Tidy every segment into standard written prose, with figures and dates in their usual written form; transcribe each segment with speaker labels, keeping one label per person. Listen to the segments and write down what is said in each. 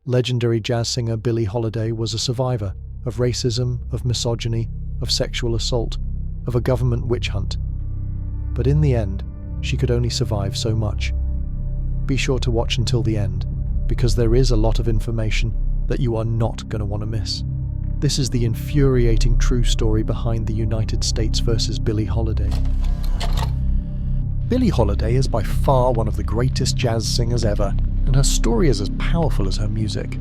Speaker 1: Legendary jazz singer Billie Holiday was a survivor of racism, of misogyny, of sexual assault, of a government witch hunt. But in the end, she could only survive so much. Be sure to watch until the end, because there is a lot of information that you are not going to want to miss. This is the infuriating true story behind the United States versus Billie Holiday. Billie Holiday is by far one of the greatest jazz singers ever, and her story is as powerful as her music.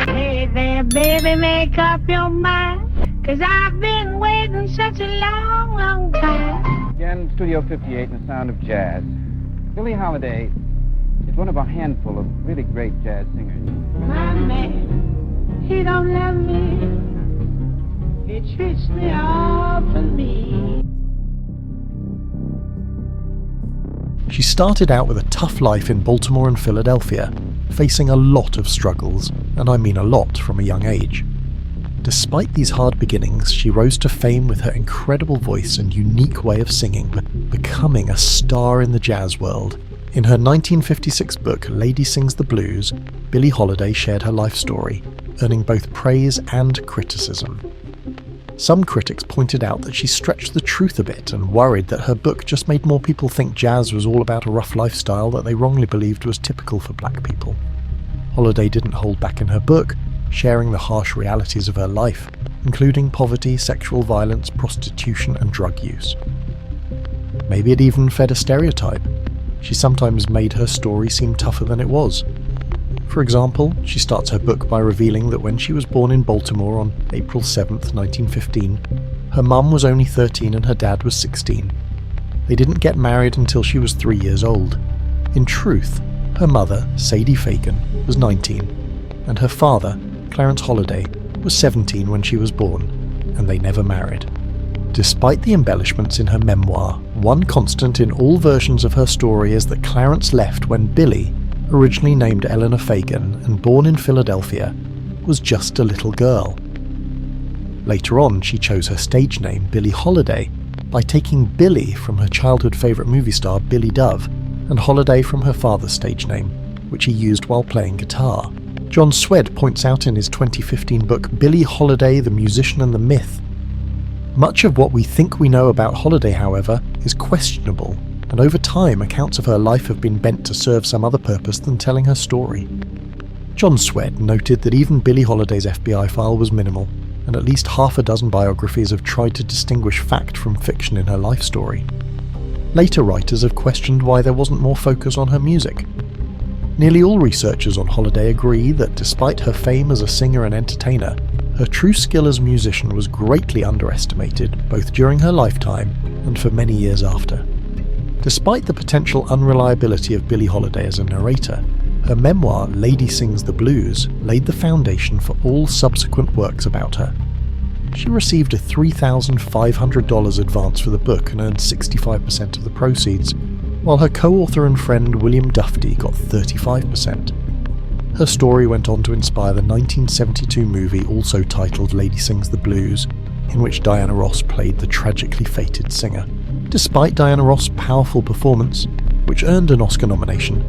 Speaker 2: Hey there, baby, make up your mind, 'cause I've been waiting such a long, long time.
Speaker 3: Again, Studio 58 and the sound of jazz. Billie Holiday is one of a handful of really great jazz singers.
Speaker 2: My man, he don't love me. He treats me awful mean.
Speaker 1: She started out with a tough life in Baltimore and Philadelphia, facing a lot of struggles, and I mean a lot, from a young age. Despite these hard beginnings, she rose to fame with her incredible voice and unique way of singing, becoming a star in the jazz world. In her 1956 book, Lady Sings the Blues, Billie Holiday shared her life story, earning both praise and criticism. Some critics pointed out that she stretched the truth a bit and worried that her book just made more people think jazz was all about a rough lifestyle that they wrongly believed was typical for black people. Holiday didn't hold back in her book, sharing the harsh realities of her life, including poverty, sexual violence, prostitution, and drug use. Maybe it even fed a stereotype. She sometimes made her story seem tougher than it was. For example, she starts her book by revealing that when she was born in Baltimore on April 7th, 1915, her mum was only 13 and her dad was 16. They didn't get married until she was 3 years old. In truth, her mother, Sadie Fagan, was 19, and her father, Clarence Holiday, was 17 when she was born, and they never married. Despite the embellishments in her memoir, one constant in all versions of her story is that Clarence left when Billie, originally named Eleanor Fagan and born in Philadelphia, was just a little girl. Later on, she chose her stage name, Billie Holiday, by taking Billie from her childhood favourite movie star Billy Dove, and Holiday from her father's stage name, which he used while playing guitar. John Swed points out in his 2015 book Billie Holiday, the Musician and the Myth. Much of what we think we know about Holiday, however, is questionable, and over time accounts of her life have been bent to serve some other purpose than telling her story. John Swed noted that even Billie Holiday's FBI file was minimal, and at least half a dozen biographies have tried to distinguish fact from fiction in her life story. Later writers have questioned why there wasn't more focus on her music. Nearly all researchers on Holiday agree that despite her fame as a singer and entertainer, her true skill as a musician was greatly underestimated, both during her lifetime and for many years after. Despite the potential unreliability of Billie Holiday as a narrator, her memoir, Lady Sings the Blues, laid the foundation for all subsequent works about her. She received a $3,500 advance for the book and earned 65% of the proceeds, while her co-author and friend William Dufty got 35%. Her story went on to inspire the 1972 movie also titled Lady Sings the Blues, in which Diana Ross played the tragically fated singer. Despite Diana Ross' powerful performance, which earned an Oscar nomination,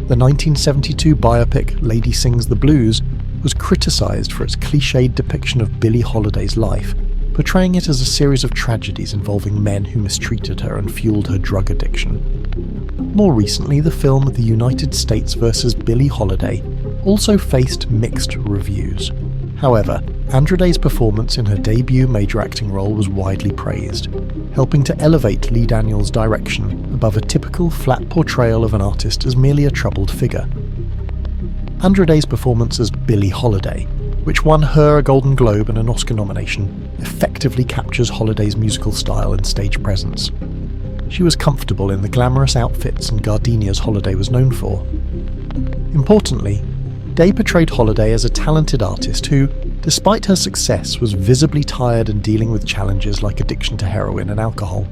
Speaker 1: the 1972 biopic Lady Sings the Blues was criticised for its cliched depiction of Billie Holiday's life, portraying it as a series of tragedies involving men who mistreated her and fueled her drug addiction. More recently, the film The United States versus Billie Holiday also faced mixed reviews. However, Andra Day's performance in her debut major acting role was widely praised, helping to elevate Lee Daniels' direction above a typical flat portrayal of an artist as merely a troubled figure. Andra Day's performance as Billie Holiday, which won her a Golden Globe and an Oscar nomination, effectively captures Holiday's musical style and stage presence. She was comfortable in the glamorous outfits and gardenias Holiday was known for. Importantly, Day portrayed Holiday as a talented artist who, despite her success, was visibly tired and dealing with challenges like addiction to heroin and alcohol.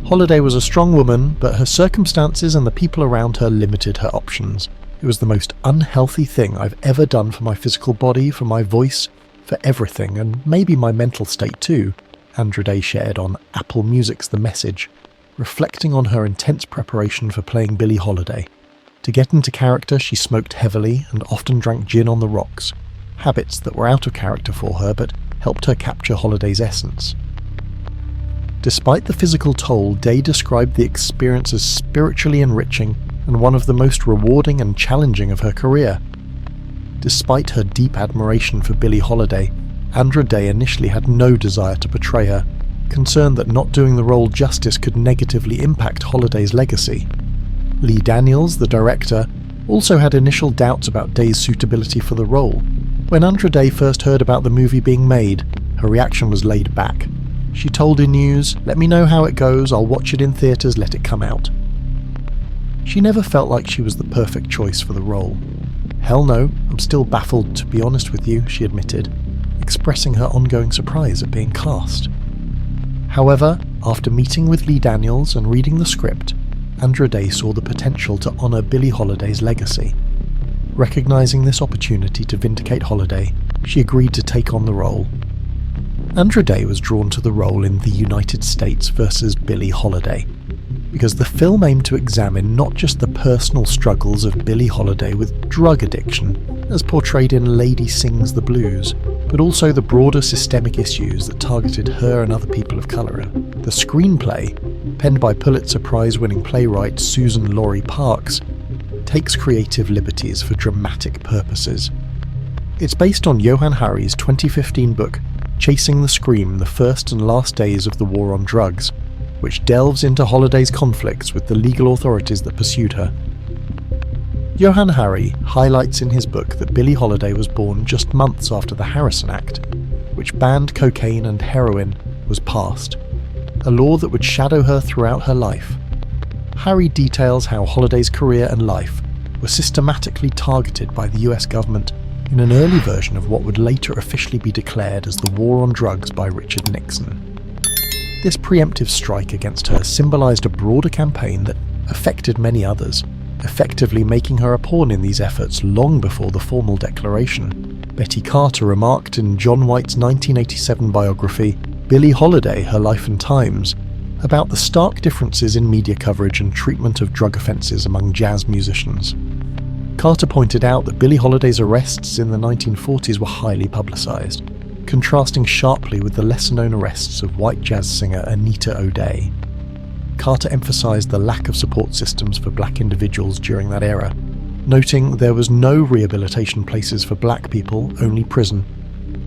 Speaker 1: Holiday was a strong woman, but her circumstances and the people around her limited her options. It was the most unhealthy thing I've ever done for my physical body, for my voice, for everything, and maybe my mental state too, Andra Day shared on Apple Music's The Message. reflecting on her intense preparation for playing Billie Holiday. To get into character, she smoked heavily and often drank gin on the rocks, habits that were out of character for her but helped her capture Holiday's essence. Despite the physical toll, Day described the experience as spiritually enriching and one of the most rewarding and challenging of her career. Despite her deep admiration for Billie Holiday, Andra Day initially had no desire to portray her, concerned that not doing the role justice could negatively impact Holiday's legacy. Lee Daniels, the director, also had initial doubts about Day's suitability for the role. When Andra Day first heard about the movie being made, her reaction was laid back. She told in News, "Let me know how it goes, I'll watch it in theatres, let it come out." She never felt like she was the perfect choice for the role. "Hell no, I'm still baffled, to be honest with you," she admitted, expressing her ongoing surprise at being cast. However, after meeting with Lee Daniels and reading the script, Andra Day saw the potential to honour Billie Holiday's legacy. Recognising this opportunity to vindicate Holiday, she agreed to take on the role. Andra Day was drawn to the role in The United States versus Billie Holiday, because the film aimed to examine not just the personal struggles of Billie Holiday with drug addiction, as portrayed in Lady Sings the Blues, but also the broader systemic issues that targeted her and other people of colour. The screenplay, penned by Pulitzer Prize-winning playwright Susan Laurie Parks, takes creative liberties for dramatic purposes. It's based on Johann Hari's 2015 book, Chasing the Scream, the First and Last Days of the War on Drugs, which delves into Holiday's conflicts with the legal authorities that pursued her. Johann Hari highlights in his book that Billie Holiday was born just months after the Harrison Act, which banned cocaine and heroin, was passed, a law that would shadow her throughout her life. Hari details how Holiday's career and life were systematically targeted by the US government in an early version of what would later officially be declared as the War on Drugs by Richard Nixon. This preemptive strike against her symbolised a broader campaign that affected many others, effectively making her a pawn in these efforts long before the formal declaration. Betty Carter remarked in John White's 1987 biography, Billie Holiday, Her Life and Times, about the stark differences in media coverage and treatment of drug offences among jazz musicians. Carter pointed out that Billie Holiday's arrests in the 1940s were highly publicised, contrasting sharply with the lesser-known arrests of white jazz singer Anita O'Day. Carter emphasised the lack of support systems for black individuals during that era, noting there was no rehabilitation places for black people, only prison,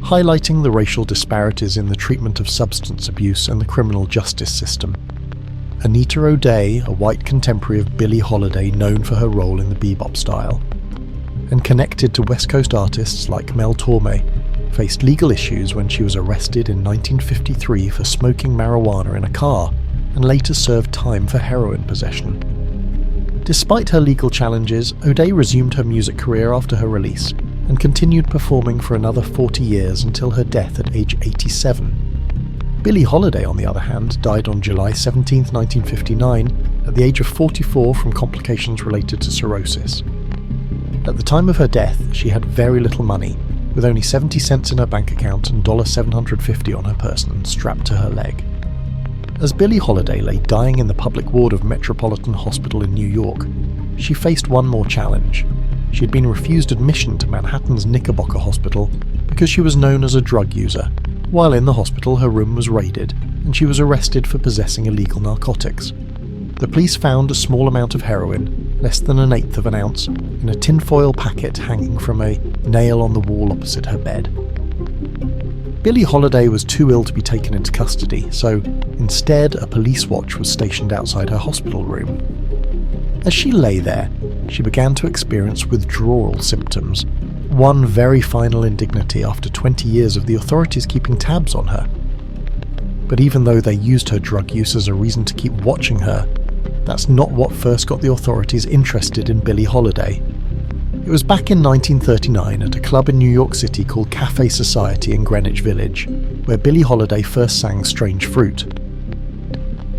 Speaker 1: highlighting the racial disparities in the treatment of substance abuse and the criminal justice system. Anita O'Day, a white contemporary of Billie Holiday known for her role in the bebop style, and connected to West Coast artists like Mel Torme, faced legal issues when she was arrested in 1953 for smoking marijuana in a car, and later served time for heroin possession. Despite her legal challenges, O'Day resumed her music career after her release, and continued performing for another 40 years until her death at age 87. Billie Holiday, on the other hand, died on July 17, 1959, at the age of 44 from complications related to cirrhosis. At the time of her death, she had very little money, with only 70 cents in her bank account and $750 on her person strapped to her leg. As Billie Holiday lay dying in the public ward of Metropolitan Hospital in New York, she faced one more challenge. She had been refused admission to Manhattan's Knickerbocker Hospital because she was known as a drug user. While in the hospital, her room was raided, and she was arrested for possessing illegal narcotics. The police found a small amount of heroin, less than 1/8 of an ounce, in a tinfoil packet hanging from a nail on the wall opposite her bed. Billie Holiday was too ill to be taken into custody, so instead a police watch was stationed outside her hospital room. As she lay there, she began to experience withdrawal symptoms, one very final indignity after 20 years of the authorities keeping tabs on her. But even though they used her drug use as a reason to keep watching her, that's not what first got the authorities interested in Billie Holiday. It was back in 1939 at a club in New York City called Cafe Society in Greenwich Village, where Billie Holiday first sang Strange Fruit.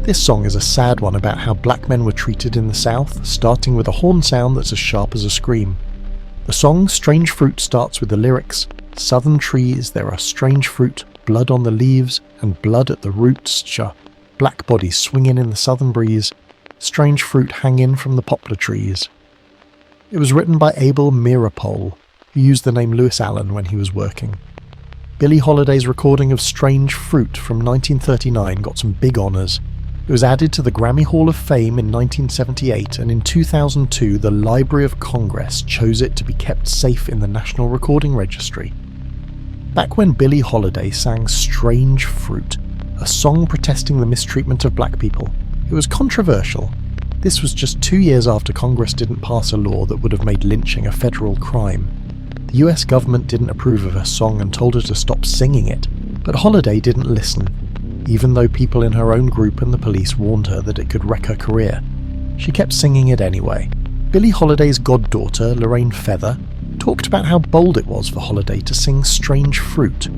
Speaker 1: This song is a sad one about how black men were treated in the South, starting with a horn sound that's as sharp as a scream. The song Strange Fruit starts with the lyrics, "Southern trees, there are strange fruit, blood on the leaves, and blood at the roots, black bodies swinging in the southern breeze, strange fruit hanging from the poplar trees. It was written by Abel Meeropol, who used the name Lewis Allen when he was working. Billie Holiday's recording of Strange Fruit from 1939 got some big honours. It was added to the Grammy Hall of Fame in 1978, and in 2002 the Library of Congress chose it to be kept safe in the National Recording Registry. Back when Billie Holiday sang Strange Fruit, a song protesting the mistreatment of black people, it was controversial. This was just 2 years after Congress didn't pass a law that would have made lynching a federal crime. The US government didn't approve of her song and told her to stop singing it, but Holiday didn't listen, even though people in her own group and the police warned her that it could wreck her career. She kept singing it anyway. Billie Holiday's goddaughter, Lorraine Feather, talked about how bold it was for Holiday to sing Strange Fruit.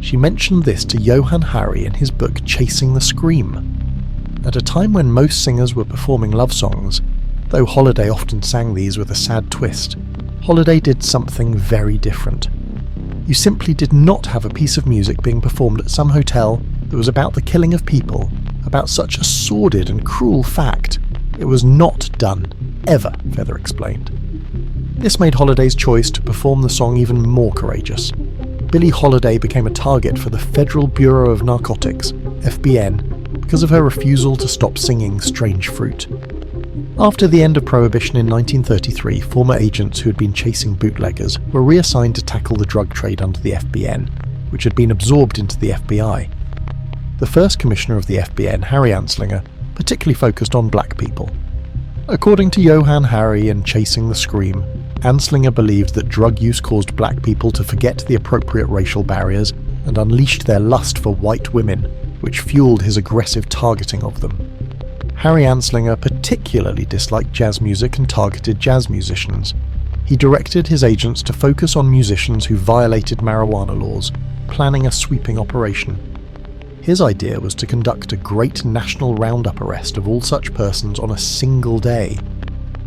Speaker 1: She mentioned this to Johann Hari in his book Chasing the Scream. At a time when most singers were performing love songs, though Holiday often sang these with a sad twist, Holiday did something very different. You simply did not have a piece of music being performed at some hotel that was about the killing of people, about such a sordid and cruel fact. It was not done, ever, Feather explained. This made Holiday's choice to perform the song even more courageous. Billie Holiday became a target for the Federal Bureau of Narcotics, FBN, because of her refusal to stop singing Strange Fruit. After the end of Prohibition in 1933, former agents who had been chasing bootleggers were reassigned to tackle the drug trade under the FBN, which had been absorbed into the FBI. The first commissioner of the FBN, Harry Anslinger, particularly focused on black people. According to Johann Hari in Chasing the Scream, Anslinger believed that drug use caused black people to forget the appropriate racial barriers and unleashed their lust for white women, which fueled his aggressive targeting of them. Harry Anslinger particularly disliked jazz music and targeted jazz musicians. He directed his agents to focus on musicians who violated marijuana laws, planning a sweeping operation. His idea was to conduct a great national roundup arrest of all such persons on a single day,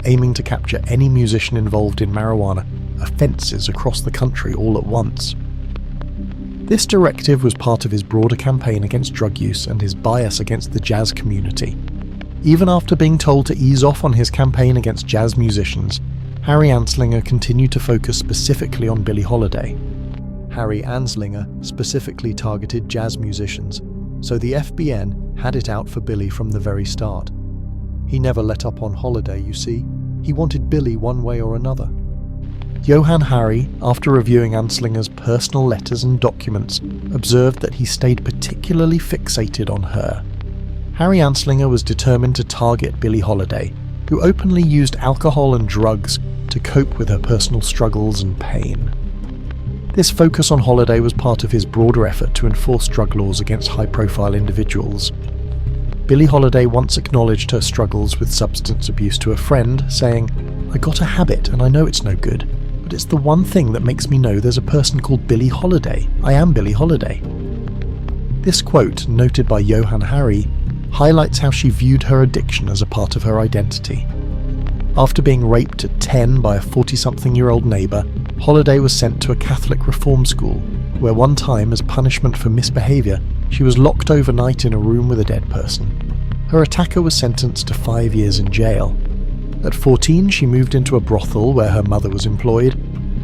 Speaker 1: aiming to capture any musician involved in marijuana offences across the country all at once. This directive was part of his broader campaign against drug use and his bias against the jazz community. Even after being told to ease off on his campaign against jazz musicians, Harry Anslinger continued to focus specifically on Billie Holiday. Harry Anslinger specifically targeted jazz musicians, so the FBN had it out for Billie from the very start. He never let up on Holiday, you see. He wanted Billie one way or another. Johann Hari, after reviewing Anslinger's personal letters and documents, observed that he stayed particularly fixated on her. Harry Anslinger was determined to target Billie Holiday, who openly used alcohol and drugs to cope with her personal struggles and pain. This focus on Holiday was part of his broader effort to enforce drug laws against high-profile individuals. Billie Holiday once acknowledged her struggles with substance abuse to a friend, saying, "I got a habit and I know it's no good, but it's the one thing that makes me know there's a person called Billie Holiday. I am Billie Holiday." This quote, noted by Johann Hari, highlights how she viewed her addiction as a part of her identity. After being raped at 10 by a 40-something-year-old neighbour, Holiday was sent to a Catholic reform school, where one time, as punishment for misbehaviour, she was locked overnight in a room with a dead person. Her attacker was sentenced to 5 years in jail. At 14, she moved into a brothel where her mother was employed.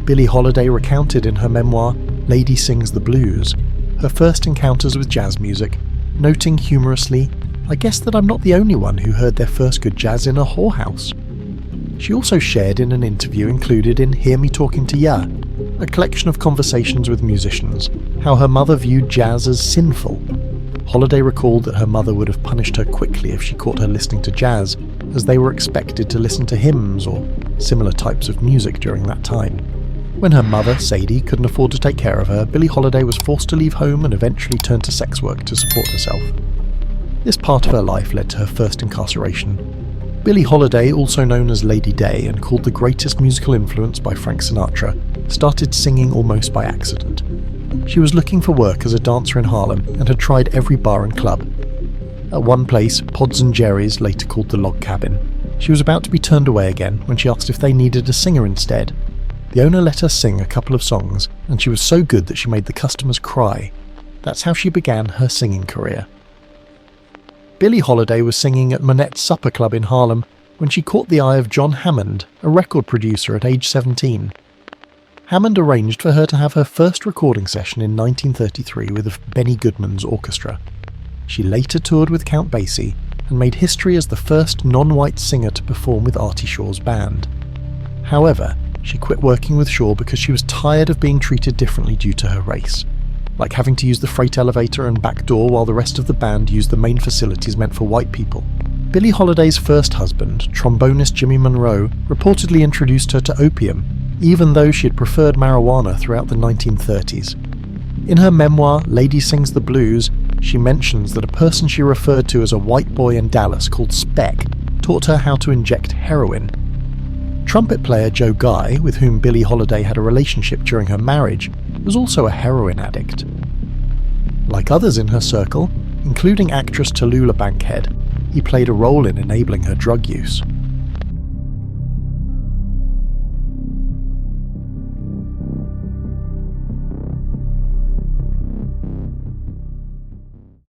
Speaker 1: Billie Holiday recounted in her memoir, Lady Sings the Blues, her first encounters with jazz music, noting humorously, "I guess that I'm not the only one who heard their first good jazz in a whorehouse." She also shared in an interview included in Hear Me Talking to Ya, a collection of conversations with musicians, how her mother viewed jazz as sinful. Holiday recalled that her mother would have punished her quickly if she caught her listening to jazz, as they were expected to listen to hymns or similar types of music during that time. When her mother, Sadie, couldn't afford to take care of her, Billie Holiday was forced to leave home and eventually turned to sex work to support herself. This part of her life led to her first incarceration. Billie Holiday, also known as Lady Day and called the greatest musical influence by Frank Sinatra, started singing almost by accident. She was looking for work as a dancer in Harlem and had tried every bar and club. At one place, Pod's and Jerry's, later called the Log Cabin, she was about to be turned away again when she asked if they needed a singer instead. The owner let her sing a couple of songs, and she was so good that she made the customers cry. That's how she began her singing career. Billie Holiday was singing at Manette's Supper Club in Harlem when she caught the eye of John Hammond, a record producer at age 17. Hammond arranged for her to have her first recording session in 1933 with Benny Goodman's orchestra. She later toured with Count Basie and made history as the first non-white singer to perform with Artie Shaw's band. However, she quit working with Shaw because she was tired of being treated differently due to her race, like having to use the freight elevator and back door while the rest of the band used the main facilities meant for white people. Billie Holiday's first husband, trombonist Jimmy Monroe, reportedly introduced her to opium, even though she had preferred marijuana throughout the 1930s. In her memoir, Lady Sings the Blues, she mentions that a person she referred to as a white boy in Dallas called Speck taught her how to inject heroin. Trumpet player Joe Guy, with whom Billie Holiday had a relationship during her marriage, was also a heroin addict. Like others in her circle, including actress Tallulah Bankhead, he played a role in enabling her drug use.